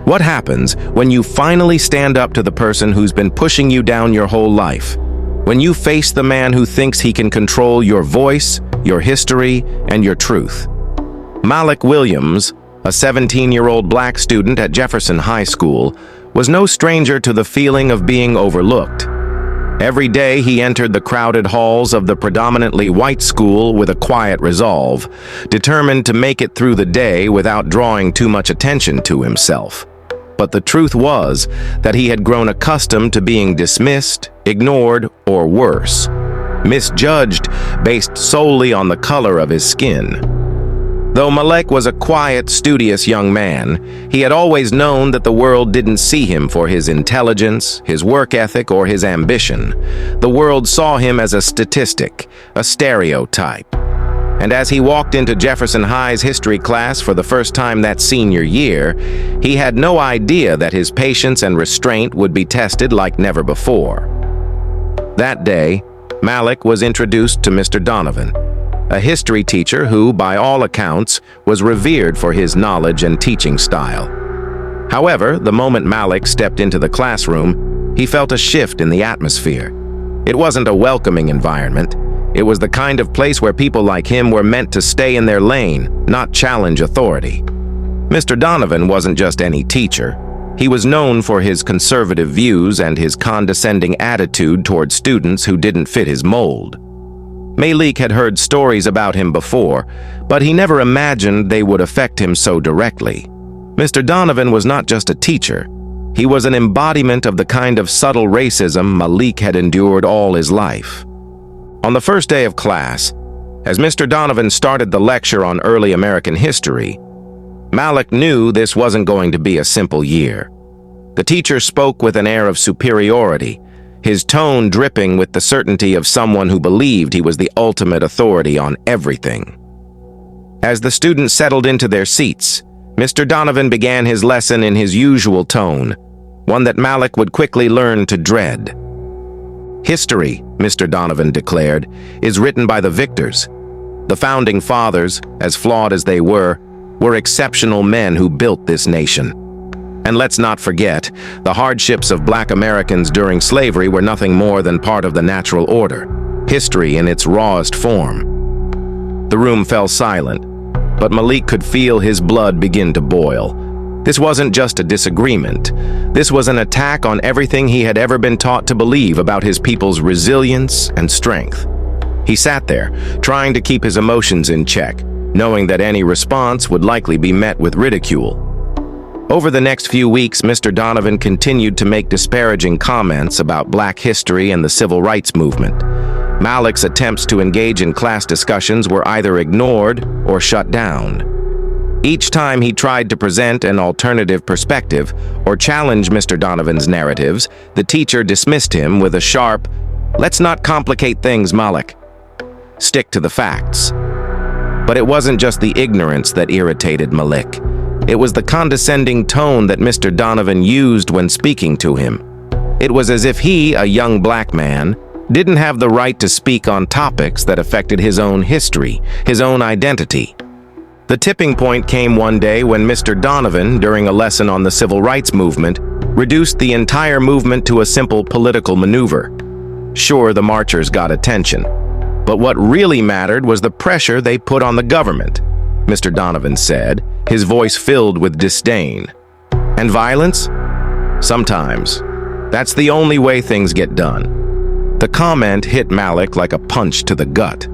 What happens when you finally stand up to the person who's been pushing you down your whole life? When you face the man who thinks he can control your voice, your history, and your truth? Malik Williams, a 17-year-old black student at Jefferson High School, was no stranger to the feeling of being overlooked. Every day he entered the crowded halls of the predominantly white school with a quiet resolve, determined to make it through the day without drawing too much attention to himself. But the truth was that he had grown accustomed to being dismissed, ignored, or worse, misjudged based solely on the color of his skin. Though Malik was a quiet, studious young man, he had always known that the world didn't see him for his intelligence, his work ethic, or his ambition. The world saw him as a statistic, a stereotype. And as he walked into Jefferson High's history class for the first time that senior year, he had no idea that his patience and restraint would be tested like never before. That day, Malik was introduced to Mr. Donovan, a history teacher who, by all accounts, was revered for his knowledge and teaching style. However, the moment Malik stepped into the classroom, he felt a shift in the atmosphere. It wasn't a welcoming environment. It was the kind of place where people like him were meant to stay in their lane, not challenge authority. Mr. Donovan wasn't just any teacher. He was known for his conservative views and his condescending attitude toward students who didn't fit his mold. Malik had heard stories about him before, but he never imagined they would affect him so directly. Mr. Donovan was not just a teacher. He was an embodiment of the kind of subtle racism Malik had endured all his life. On the first day of class, as Mr. Donovan started the lecture on early American history, Malik knew this wasn't going to be a simple year. The teacher spoke with an air of superiority, his tone dripping with the certainty of someone who believed he was the ultimate authority on everything. As the students settled into their seats, Mr. Donovan began his lesson in his usual tone, one that Malik would quickly learn to dread. History, Mr. Donovan declared, is written by the victors. The founding fathers, as flawed as they were exceptional men who built this nation. And let's not forget, the hardships of black Americans during slavery were nothing more than part of the natural order, history in its rawest form. The room fell silent, but Malik could feel his blood begin to boil. This wasn't just a disagreement. This was an attack on everything he had ever been taught to believe about his people's resilience and strength. He sat there, trying to keep his emotions in check, knowing that any response would likely be met with ridicule. Over the next few weeks, Mr. Donovan continued to make disparaging comments about black history and the civil rights movement. Malik's attempts to engage in class discussions were either ignored or shut down. Each time he tried to present an alternative perspective or challenge Mr. Donovan's narratives, the teacher dismissed him with a sharp, "Let's not complicate things, Malik. Stick to the facts." But it wasn't just the ignorance that irritated Malik. It was the condescending tone that Mr. Donovan used when speaking to him. It was as if he, a young black man, didn't have the right to speak on topics that affected his own history, his own identity. The tipping point came one day when Mr. Donovan, during a lesson on the civil rights movement, reduced the entire movement to a simple political maneuver. Sure, the marchers got attention, but what really mattered was the pressure they put on the government, Mr. Donovan said, his voice filled with disdain. And violence? Sometimes. That's the only way things get done. The comment hit Malik like a punch to the gut.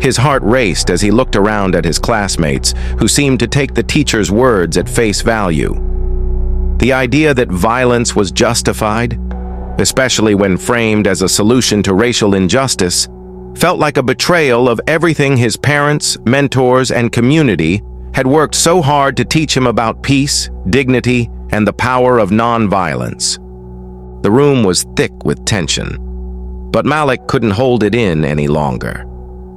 His heart raced as he looked around at his classmates, who seemed to take the teacher's words at face value. The idea that violence was justified, especially when framed as a solution to racial injustice, felt like a betrayal of everything his parents, mentors, and community had worked so hard to teach him about peace, dignity, and the power of nonviolence. The room was thick with tension, but Malik couldn't hold it in any longer.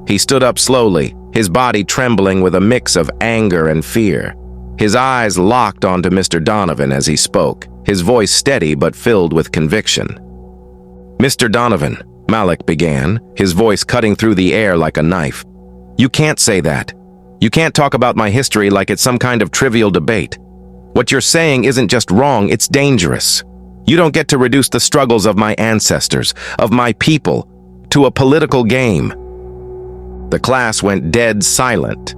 He stood up slowly, his body trembling with a mix of anger and fear. His eyes locked onto Mr. Donovan as he spoke, his voice steady but filled with conviction. "Mr. Donovan," Malik began, his voice cutting through the air like a knife. "You can't say that. You can't talk about my history like it's some kind of trivial debate. What you're saying isn't just wrong, it's dangerous. You don't get to reduce the struggles of my ancestors, of my people, to a political game." The class went dead silent.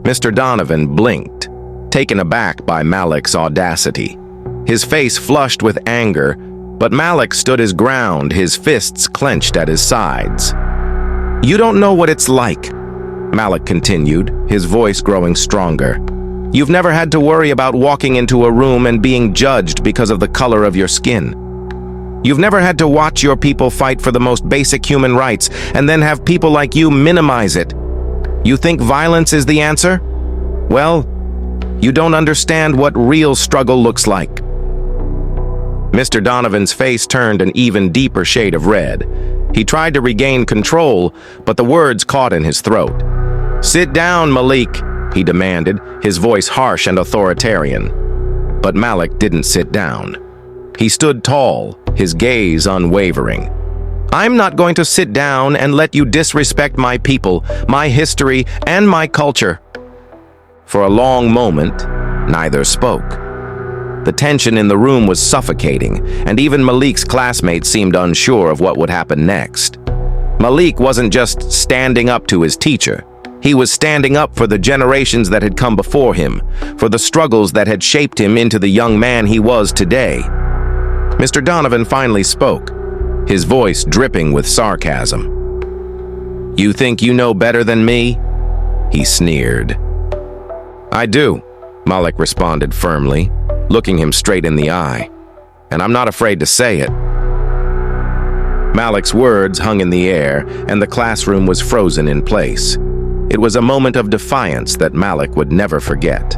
Mr. Donovan blinked, taken aback by Malik's audacity. His face flushed with anger, but Malik stood his ground, his fists clenched at his sides. "You don't know what it's like," Malik continued, his voice growing stronger. "You've never had to worry about walking into a room and being judged because of the color of your skin. You've never had to watch your people fight for the most basic human rights and then have people like you minimize it. You think violence is the answer? Well, you don't understand what real struggle looks like." Mr. Donovan's face turned an even deeper shade of red. He tried to regain control, but the words caught in his throat. "Sit down, Malik," he demanded, his voice harsh and authoritarian. But Malik didn't sit down. He stood tall, his gaze unwavering. "I'm not going to sit down and let you disrespect my people, my history, and my culture." For a long moment, neither spoke. The tension in the room was suffocating, and even Malik's classmates seemed unsure of what would happen next. Malik wasn't just standing up to his teacher. He was standing up for the generations that had come before him, for the struggles that had shaped him into the young man he was today. Mr. Donovan finally spoke, his voice dripping with sarcasm. "You think you know better than me?" he sneered. "I do," Malik responded firmly, looking him straight in the eye. "And I'm not afraid to say it." Malik's words hung in the air, and the classroom was frozen in place. It was a moment of defiance that Malik would never forget.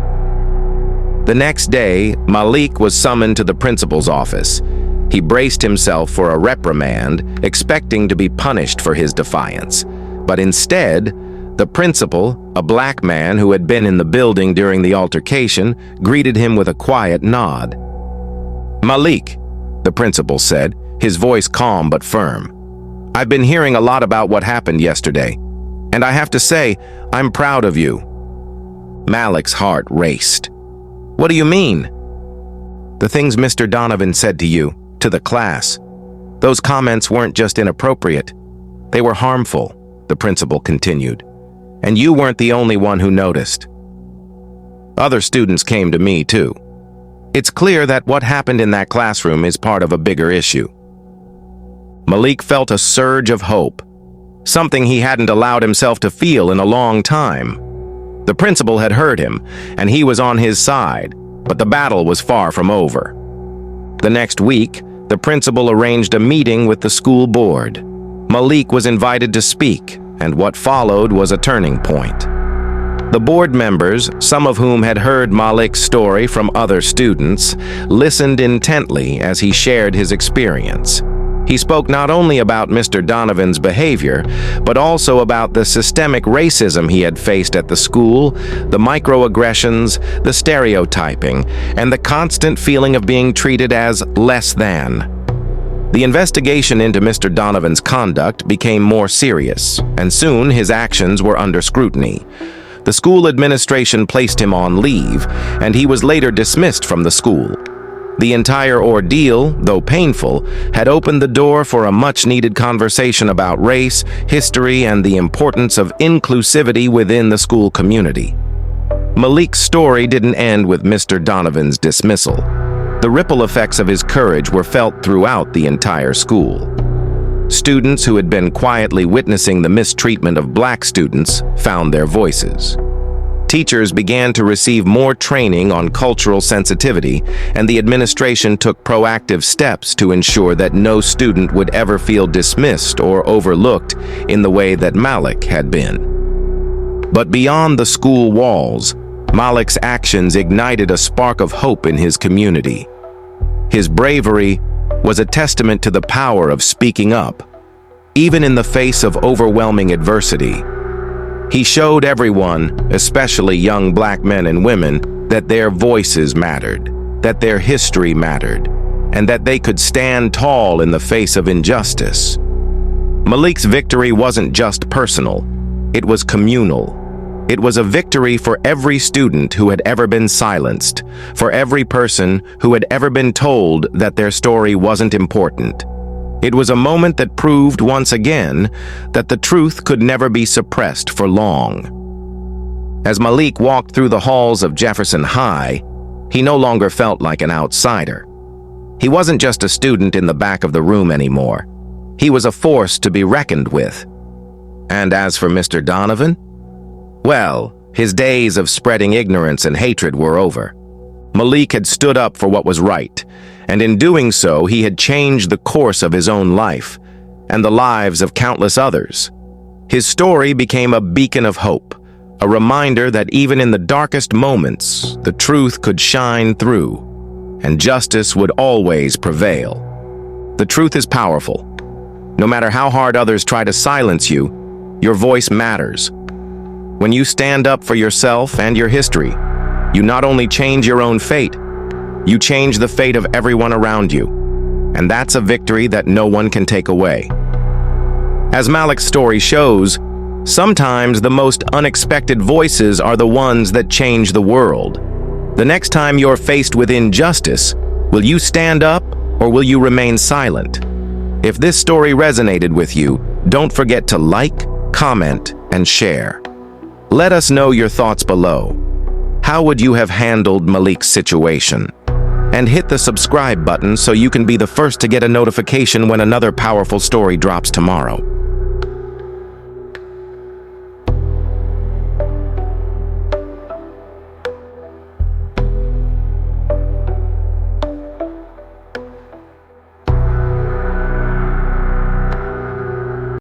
The next day, Malik was summoned to the principal's office. He braced himself for a reprimand, expecting to be punished for his defiance. But instead, the principal, a black man who had been in the building during the altercation, greeted him with a quiet nod. "Malik," the principal said, his voice calm but firm, "I've been hearing a lot about what happened yesterday, and I have to say, I'm proud of you." Malik's heart raced. "What do you mean?" "The things Mr. Donovan said to you, to the class. Those comments weren't just inappropriate. They were harmful," the principal continued. "And you weren't the only one who noticed. Other students came to me, too. It's clear that what happened in that classroom is part of a bigger issue." Malik felt a surge of hope, something he hadn't allowed himself to feel in a long time. The principal had heard him, and he was on his side, but the battle was far from over. The next week, the principal arranged a meeting with the school board. Malik was invited to speak, and what followed was a turning point. The board members, some of whom had heard Malik's story from other students, listened intently as he shared his experience. He spoke not only about Mr. Donovan's behavior, but also about the systemic racism he had faced at the school, the microaggressions, the stereotyping, and the constant feeling of being treated as less than. The investigation into Mr. Donovan's conduct became more serious, and soon his actions were under scrutiny. The school administration placed him on leave, and he was later dismissed from the school. The entire ordeal, though painful, had opened the door for a much-needed conversation about race, history, and the importance of inclusivity within the school community. Malik's story didn't end with Mr. Donovan's dismissal. The ripple effects of his courage were felt throughout the entire school. Students who had been quietly witnessing the mistreatment of black students found their voices. Teachers began to receive more training on cultural sensitivity, and the administration took proactive steps to ensure that no student would ever feel dismissed or overlooked in the way that Malik had been. But beyond the school walls, Malik's actions ignited a spark of hope in his community. His bravery was a testament to the power of speaking up, even in the face of overwhelming adversity. He showed everyone, especially young black men and women, that their voices mattered, that their history mattered, and that they could stand tall in the face of injustice. Malik's victory wasn't just personal, it was communal. It was a victory for every student who had ever been silenced, for every person who had ever been told that their story wasn't important. It was a moment that proved once again that the truth could never be suppressed for long. As Malik walked through the halls of Jefferson High, he no longer felt like an outsider. He wasn't just a student in the back of the room anymore. He was a force to be reckoned with. And as for Mr. Donovan, well, his days of spreading ignorance and hatred were over. Malik had stood up for what was right, and in doing so, he had changed the course of his own life and the lives of countless others. His story became a beacon of hope, a reminder that even in the darkest moments, the truth could shine through, and justice would always prevail. The truth is powerful. No matter how hard others try to silence you, your voice matters. When you stand up for yourself and your history, you not only change your own fate, you change the fate of everyone around you. And that's a victory that no one can take away. As Malik's story shows, sometimes the most unexpected voices are the ones that change the world. The next time you're faced with injustice, will you stand up or will you remain silent? If this story resonated with you, don't forget to like, comment, and share. Let us know your thoughts below. How would you have handled Malik's situation? And hit the subscribe button so you can be the first to get a notification when another powerful story drops tomorrow.